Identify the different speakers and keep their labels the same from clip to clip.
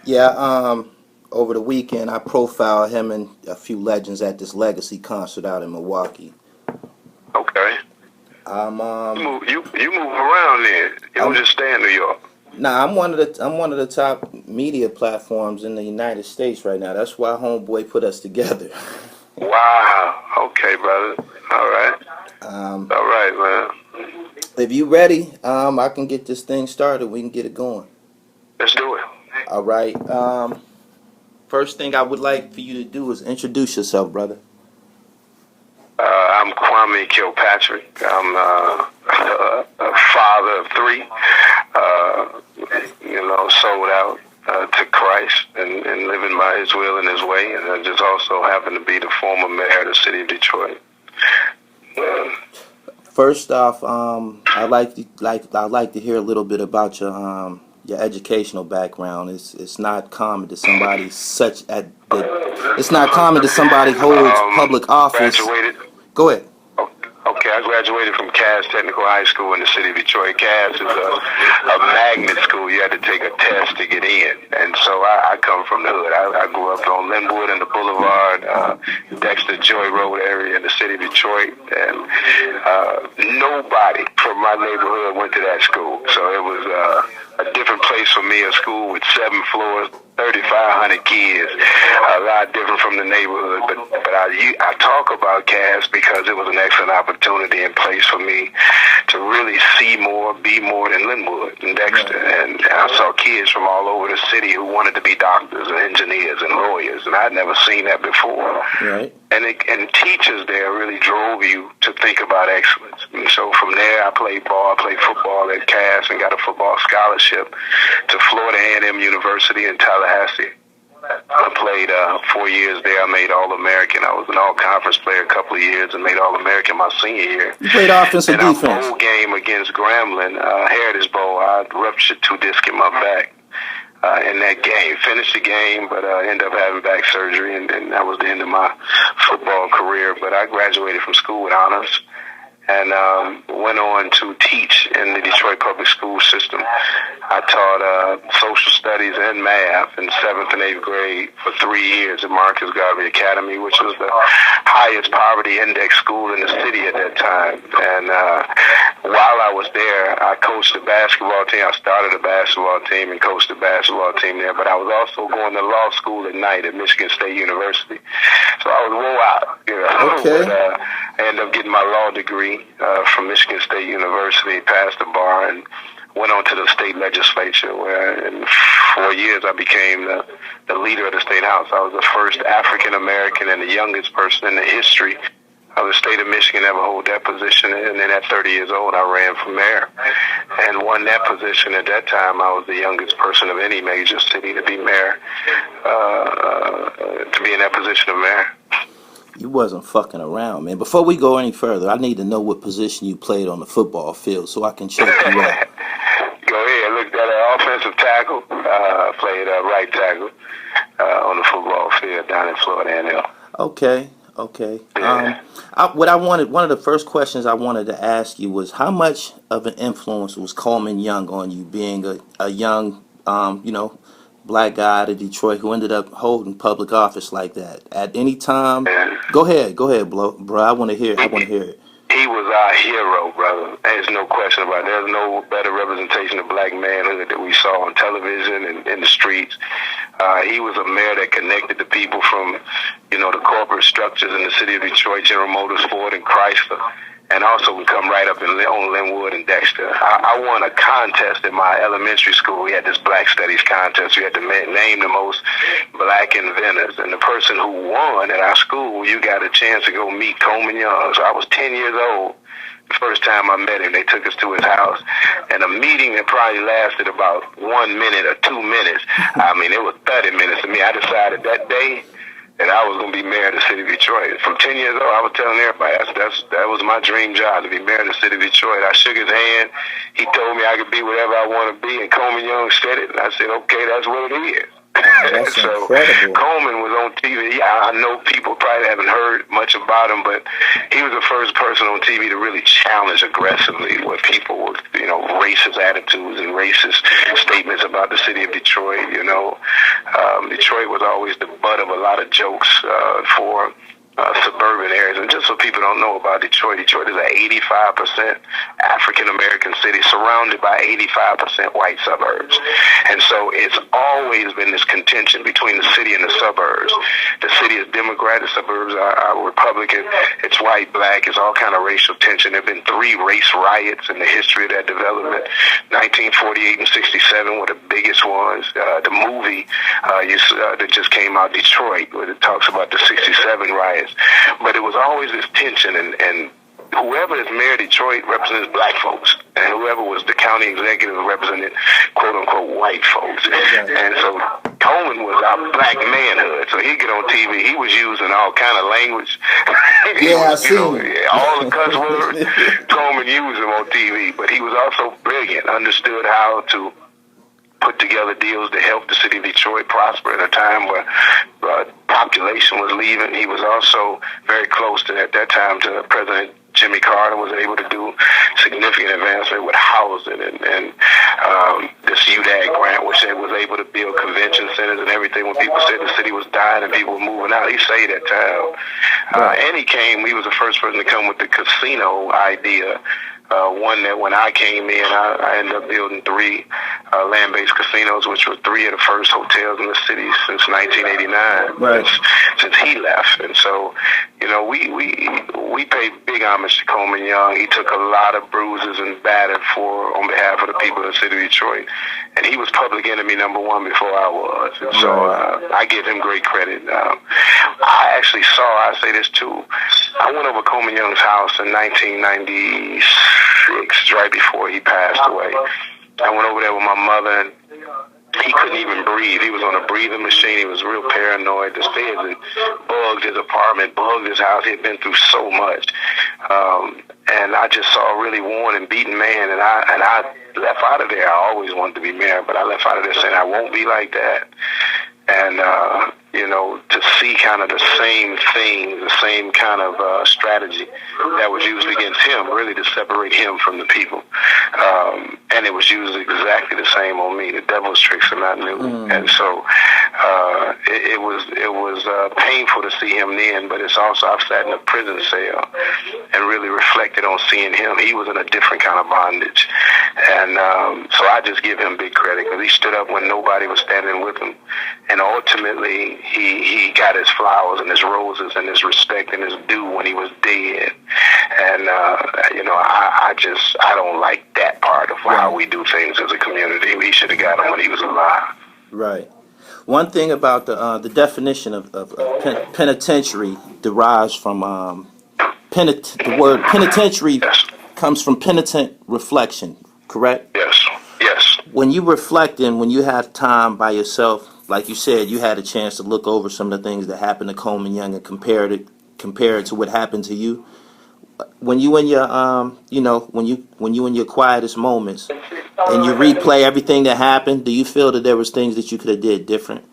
Speaker 1: Yeah, over the weekend I profiled him and a few legends at this Legacy concert out in Milwaukee.
Speaker 2: Okay.
Speaker 1: I'm
Speaker 2: You move around there. You don't
Speaker 1: I'm
Speaker 2: just stay in New York.
Speaker 1: Nah, I'm one of the top media platforms in the United States right now. That's why Homeboy put us together.
Speaker 2: Wow. Okay, brother. All right.
Speaker 1: um,
Speaker 2: All right, man.
Speaker 1: if you ready, I can get this thing started. We can get it going.
Speaker 2: Let's do it.
Speaker 1: All right. First thing I would like for you to do is introduce yourself, brother.
Speaker 2: I'm Kwame Kilpatrick. I'm a father of three. Uh, sold out to Christ and living by His will and His way. And I just also happen to be the former mayor of the city of Detroit.
Speaker 1: First off, I'd like to hear a little bit about your educational background. It's not common to somebody such at the, it's not common to somebody holds public office.
Speaker 2: Graduated.
Speaker 1: Go ahead.
Speaker 2: Okay, I graduated from Cass Technical High School in the city of Detroit. Cass is a magnet school. You had to take a test to get in. And so I come from the hood. I grew up on Linwood and the Boulevard, Dexter Joy Road area in the city of Detroit. And nobody from my neighborhood went to that school. So it was a different place for me, a school with 7 floors, 3,500 kids, a lot different from the neighborhood. But I talk about Cass because it was an excellent opportunity and place for me to really see more, be more than Linwood and Dexter. And I saw kids from all over the city who wanted to be doctors and engineers and lawyers, and I'd never seen that before.
Speaker 1: Right.
Speaker 2: And teachers there really drove you to think about excellence. And so from there, I played ball, I played football at Cass and got a football scholarship to Florida A&M University in Tallahassee. I played 4 years there. I made All-American. I was an all-conference player a couple of years and made All-American my senior year.
Speaker 1: You played offense or
Speaker 2: and
Speaker 1: defense?
Speaker 2: our bowl game against Grambling, Heritage Bowl, I ruptured 2 discs in my back. In that game, finished the game, but ended up having back surgery, and that was the end of my football career. But I graduated from school with honors and went on to teach in the Detroit public school system. I taught social studies and math in 7th and 8th grade for 3 years at Marcus Garvey Academy, which was the highest poverty index school in the city at that time. And while I was there, I coached the basketball team. I started a basketball team and coached the basketball team there, but I was also going to law school at night at Michigan State University. So I was wore out,
Speaker 1: Okay.
Speaker 2: But I ended up getting my law degree from Michigan State University, passed the bar, and went on to the state legislature, where in 4 years I became the leader of the state house. I was the first African American and the youngest person in the history of the state of Michigan ever hold that position. And then at 30 years old, I ran for mayor and won that position. At that time, I was the youngest person of any major city to be mayor, to be in that position of mayor.
Speaker 1: You wasn't fucking around, man. Before we go any further, I need to know what position you played on the football field so I can check you out.
Speaker 2: Go ahead. Looked at an offensive tackle. Played right tackle on the football field down in Florida A&M.
Speaker 1: Okay.
Speaker 2: Yeah.
Speaker 1: One of the first questions I wanted to ask you was how much of an influence was Coleman Young on you, being a young, black guy out of Detroit who ended up holding public office like that? At any time,
Speaker 2: Yeah.
Speaker 1: go ahead, bro. I want to hear it.
Speaker 2: He was our hero, brother. There's no question about it. There's no better representation of black manhood that we saw on television and in the streets. He was a mayor that connected the people from, the corporate structures in the city of Detroit, General Motors, Ford, and Chrysler. And also would come right up on Linwood and Dexter. I won a contest at my elementary school. We had this Black Studies contest. We had to name the most black inventors. And the person who won at our school, you got a chance to go meet Coleman Young. So I was 10 years old. The first time I met him, they took us to his house. And a meeting that probably lasted about 1 minute or 2 minutes. I mean, it was 30 minutes to me. I decided that day that I was going to be mayor of the city of Detroit. From 10 years old, I was telling everybody that was my dream job, to be mayor of the city of Detroit. I shook his hand. He told me I could be whatever I want to be, and Coleman Young said it, and I said, okay, that's what it is.
Speaker 1: Wow, that's
Speaker 2: So
Speaker 1: incredible.
Speaker 2: Coleman was on TV. I know people probably haven't heard much about him, but he was the first person on TV to really challenge aggressively with people with, racist attitudes and racist statements about the city of Detroit. Detroit was always the butt of a lot of jokes for suburban areas. And just so people don't know about Detroit, Detroit is an 85% African American city surrounded by 85% white suburbs. And so it's always been this contention between the city and the suburbs. The city is Democrat, the suburbs are Republican. It's white, black, it's all kind of racial tension. There have been 3 race riots in the history of that development. 1948 and 67 were the biggest ones. The movie that just came out, Detroit, where it talks about the 67 riots. But it was always this tension, and whoever is mayor of Detroit represents black folks, and whoever was the county executive represented quote-unquote white folks. And so Coleman was our black manhood, so he'd get on TV. He was using all kind of language.
Speaker 1: Yeah, I see.
Speaker 2: All the cuss words, Coleman used them on TV, but he was also brilliant, understood how to put together deals to help the city of Detroit prosper at a time where population was leaving. He was also very close to, at that time, to President Jimmy Carter, was able to do significant advancement with housing and this UDAG grant, which was able to build convention centers and everything. When people said the city was dying and people were moving out, he saved that town. And he was the first person to come with the casino idea. One that when I came in, I ended up building 3 land-based casinos, which were 3 of the first hotels in the city since 1989, since he left. And so, we paid big homage to Coleman Young. He took a lot of bruises and battered on behalf of the people of the city of Detroit. And he was public enemy number 1 before I was. And so I give him great credit. I actually I'll say this too, I went over Coleman Young's house in 1996, right before he passed away. I went over there with my mother, and he couldn't even breathe. He was on a breathing machine. He was real paranoid. The stairs had bugged his apartment, bugged his house. He had been through so much. And I just saw a really worn and beaten man, and I left out of there. I always wanted to be mayor, but I left out of there saying I won't be like that. And, to see kind of the same thing, the same kind of strategy that was used against him, really to separate him from the people. And it was used exactly the same on me. The devil's tricks are not new. And so it was painful to see him then, but it's also, I've sat in a prison cell and really reflected on seeing him. He was in a different kind of bondage. And so I just give him big credit, because he stood up when nobody was standing with him. And ultimately, he got his flowers and his roses and his respect and his due when he was dead. And, I don't like that part of how we do things as a community. We should have got him when he was alive.
Speaker 1: Right. One thing about the definition of penitentiary derives from the word penitentiary comes from penitent reflection, correct?
Speaker 2: Yes.
Speaker 1: When you reflect and when you have time by yourself, like you said, you had a chance to look over some of the things that happened to Coleman Young and compare it to what happened to you. When you in your when you in your quietest moments and you replay everything that happened, do you feel that there was things that you could have did different?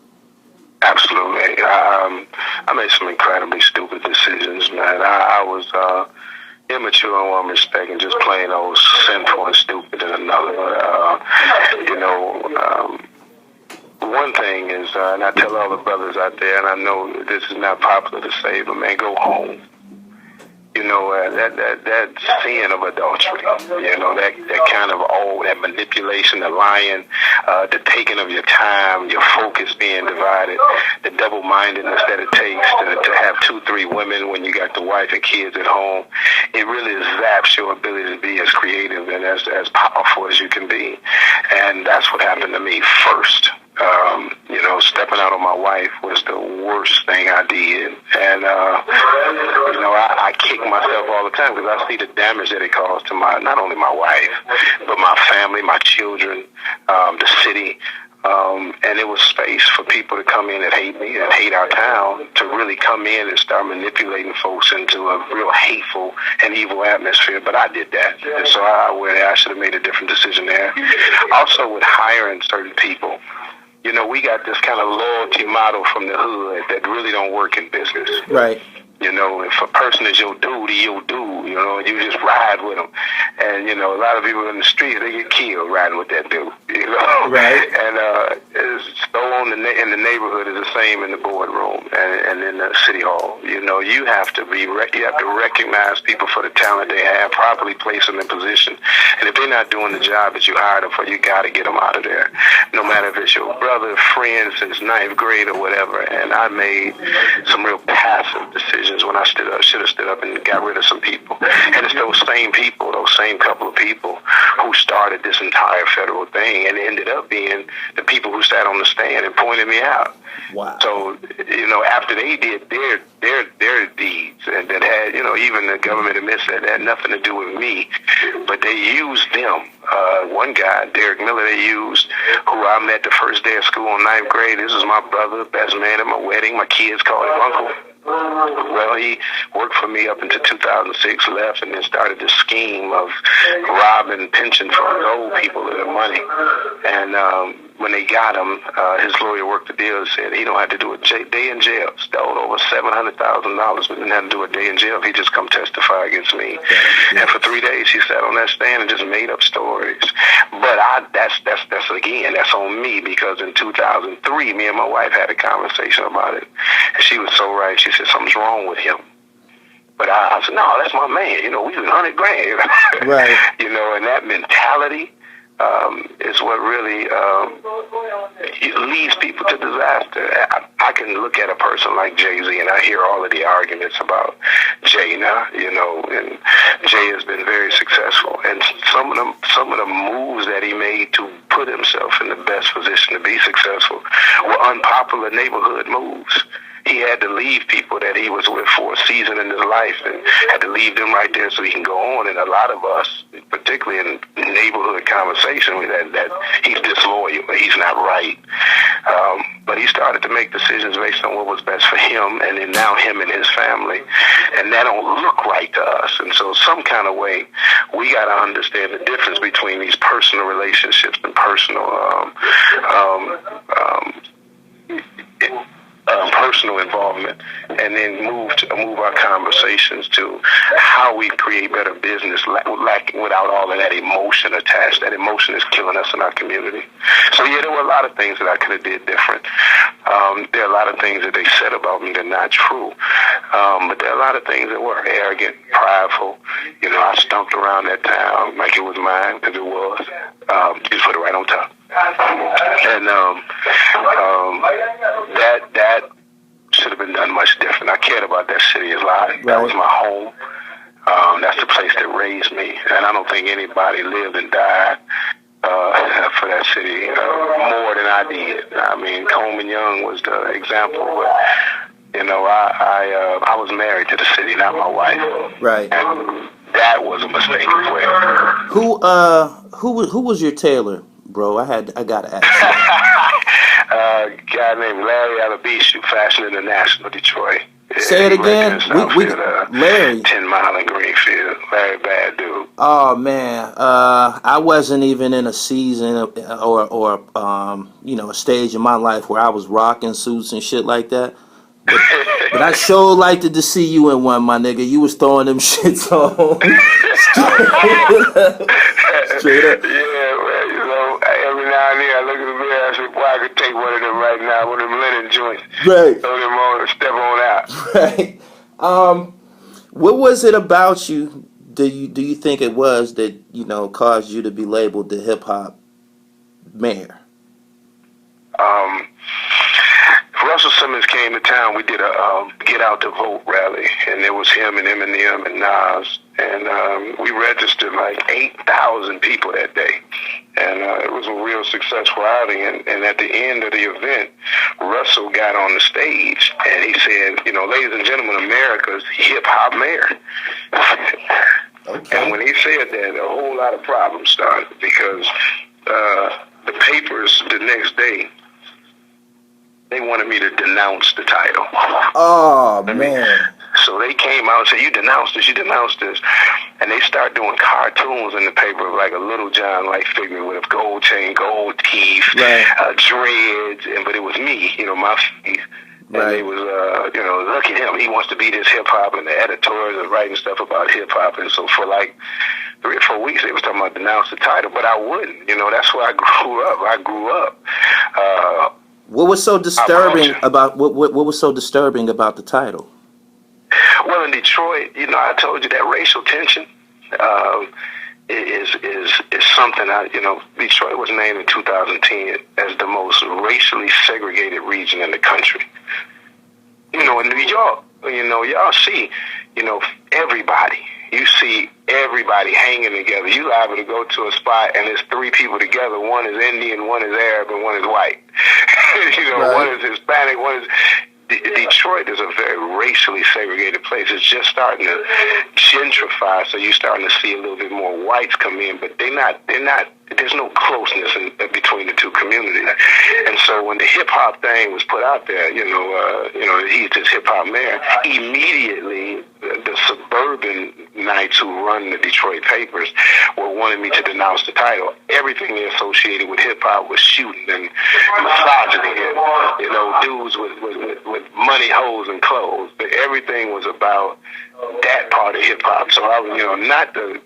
Speaker 2: Absolutely. I made some incredibly stupid decisions, man. I was immature in one respect and just plain old sinful and stupid in another. One thing is, and I tell all the brothers out there, and I know this is not popular to say, but man, go home. That sin of adultery, that kind of that manipulation, the lying, the taking of your time, your focus being divided, the double-mindedness that it takes to have 2-3 women when you got the wife and kids at home. It really zaps your ability to be as creative and as powerful as you can be. And that's what happened to me first. Stepping out on my wife was the worst thing I did. And, I kick myself all the time because I see the damage that it caused to not only my wife, but my family, my children, the city. And it was space for people to come in and hate me and hate our town, to really come in and start manipulating folks into a real hateful and evil atmosphere. But I did that. And so I should have made a different decision there. Also with hiring certain people. we got this kind of loyalty model from the hood that really don't work in business.
Speaker 1: Right.
Speaker 2: If a person is your dude, he your dude, you just ride with him. And, a lot of people in the streets, they get killed riding with that dude,
Speaker 1: Right.
Speaker 2: And in the neighborhood is the same in the boardroom and in the city hall. You have to recognize people for the talent they have, properly place them in position. And if they're not doing the job that you hired them for, you got to get them out of there. No matter if it's your brother, friend since ninth grade or whatever. And I made some real passive decisions when I should have stood up and got rid of some people. And it's those same couple of people who started this entire federal thing and ended up being the people who sat on the stand and pointed me out.
Speaker 1: Wow.
Speaker 2: So, after they did their deeds, and that had, even the government admits that had nothing to do with me, but they used them. One guy, Derrick they used, who I met the first day of school in ninth grade. This is my brother, best man at my wedding. My kids called him Uncle. Well, he worked for me up until 2006, left, and then started this scheme of robbing pension funds, old people of their money. And when they got him, his lawyer worked the deal and said he don't have to do a day in jail. Stole over $700,000, but didn't have to do a day in jail if he just come testify against me. And for 3 days, he sat on that stand and just made up stories. But that's on me, because in 2003, me and my wife had a conversation about it, and she was so right. She said something's wrong with him. But I said, no, that's my man. We was $100 grand.
Speaker 1: Right.
Speaker 2: And that mentality is what really leads people to disaster. I can look at a person like Jay-Z, and I hear all of the arguments about Jay now, and Jay has been very successful. And some of the moves that he made to put himself in the best position to be successful were unpopular neighborhood moves. He had to leave people that he was with for a season in his life, and had to leave them right there so he can go on. And a lot of us, particularly in neighborhood conversation, that he's disloyal, he's not right. But he started to make decisions based on what was best for him, and then now him and his family. And that don't look right to us. And so some kind of way, we got to understand the difference between these personal relationships and personal personal involvement, and then move our conversations to how we create better business without all of that emotion attached. That emotion is killing us in our community. So there were a lot of things that I could have did different. There are a lot of things that they said about me that are not true. But there are a lot of things that were arrogant, prideful. I stomped around that town like it was mine, because it was. Just put it right on top. And that should have been done much different. I cared about that city a lot. Right. That was my home. That's the place that raised me, and I don't think anybody lived and died for that city more than I did. I mean, Coleman Young was the example, but I was married to the city, not my wife.
Speaker 1: Right.
Speaker 2: And that was a mistake as well.
Speaker 1: Who was your tailor, bro? I gotta ask.
Speaker 2: A guy named Larry Alabishu, Fashion International, Detroit.
Speaker 1: Say it again. Larry.
Speaker 2: 10 Mile in Greenfield. Larry, bad dude.
Speaker 1: Oh man, I wasn't even in a season or a stage in my life where I was rocking suits and shit like that. But I sure liked to see you in one, my nigga. You was throwing them shits on. Straight up.
Speaker 2: Yeah, well, every now and then I look at the mirror and I say, boy, I could take one of them right now, one of them linen joints.
Speaker 1: Right.
Speaker 2: Throw them on and step on out.
Speaker 1: Right. What was it about you? Do you think it was that caused you to be labeled the hip hop mayor?
Speaker 2: Russell Simmons came to town. We did a Get Out the Vote rally, and there was him and Eminem and Nas, and we registered like 8,000 people that day, and it was a real successful outing. And at the end of the event, Russell got on the stage and he said, ladies and gentlemen, America's hip hop mayor. Okay. And when he said that, a whole lot of problems started, because the papers the next day, they wanted me to denounce the title.
Speaker 1: Oh, man.
Speaker 2: So they came out and said, you denounced this. and they start doing cartoons in the paper of like a Little John like figure with a gold chain, gold teeth,
Speaker 1: Right.
Speaker 2: Dreads, but it was me, my face. And
Speaker 1: Right.
Speaker 2: they was, look at him. He wants to be this hip hop, and the editors are writing stuff about hip hop. And so for like 3 or 4 weeks, they was talking about denounce the title, but I wouldn't. That's where I grew up.
Speaker 1: What was so disturbing about what was so disturbing about the title?
Speaker 2: Well, in Detroit, I told you that racial tension is something. Detroit was named in 2010 as the most racially segregated region in the country. In New York, y'all see, everybody. You see everybody hanging together. You liable to go to a spot and there's 3 people together. One is Indian, one is Arab, and one is white.
Speaker 1: Right.
Speaker 2: One is Hispanic, one is... Detroit is a very racially segregated place. It's just starting to gentrify, so you're starting to see a little bit more whites come in, but they're not, there's no closeness between the two communities. And so when the hip-hop thing was put out there, he's this hip-hop mayor, immediately the suburbanites who run the Detroit papers were wanting me to denounce the title. Everything they associated with hip-hop was shooting and misogyny and, dudes with money, hoes, and clothes. But everything was about that part of hip-hop. So I was, not the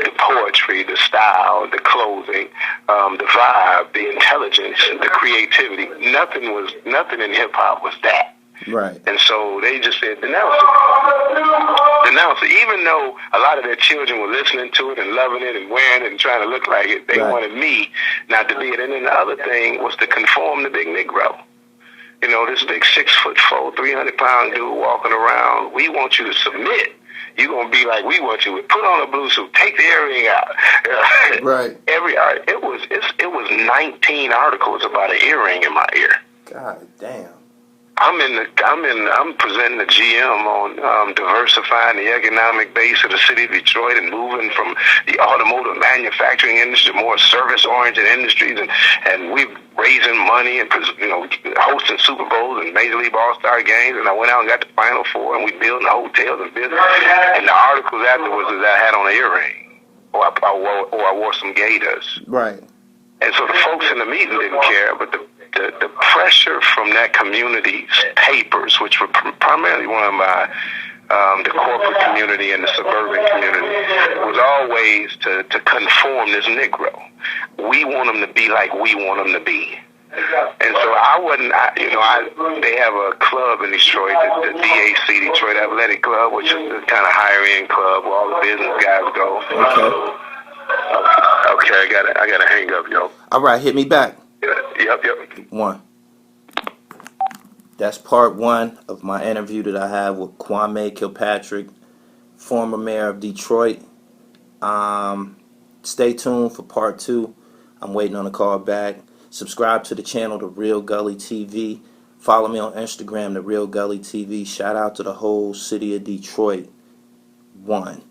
Speaker 2: the poetry, the style, the clothing, the vibe, the intelligence, the creativity. Nothing in hip-hop was that.
Speaker 1: Right.
Speaker 2: And so they just said, denounce it. Denounce it. Even though a lot of their children were listening to it and loving it and wearing it and trying to look like it, they wanted me not to be it. And then the other thing was to conform the big Negro. This big 6'4", 300-pound dude walking around. We want you to submit. You're going to be like we want you to. Put on a blue suit. Take the earring out.
Speaker 1: Right.
Speaker 2: It was 19 articles about an earring in my ear.
Speaker 1: God damn.
Speaker 2: I'm presenting the GM on diversifying the economic base of the city of Detroit and moving from the automotive manufacturing industry to more service-oriented industries, and we're raising money and hosting Super Bowls and Major League All-Star games. And I went out and got the Final Four, and we building hotels and business. And the articles afterwards is I had on an earring, or I wore some gaiters.
Speaker 1: Right.
Speaker 2: And so the folks in the meeting didn't care, but the pressure from that community's papers, which were primarily run by the corporate community and the suburban community, was always to conform this Negro. We want them to be like we want them to be. And so they have a club in Detroit, the DAC, Detroit Athletic Club, which is the kind of higher-end club where all the business guys go. Okay, I gotta hang up, yo.
Speaker 1: All right, hit me back.
Speaker 2: Yep.
Speaker 1: 1. That's part 1 of my interview that I have with Kwame Kilpatrick, former mayor of Detroit. Stay tuned for part 2. I'm waiting on a call back. Subscribe to the channel, The Real Gully TV. Follow me on Instagram, The Real Gully TV. Shout out to the whole city of Detroit. 1.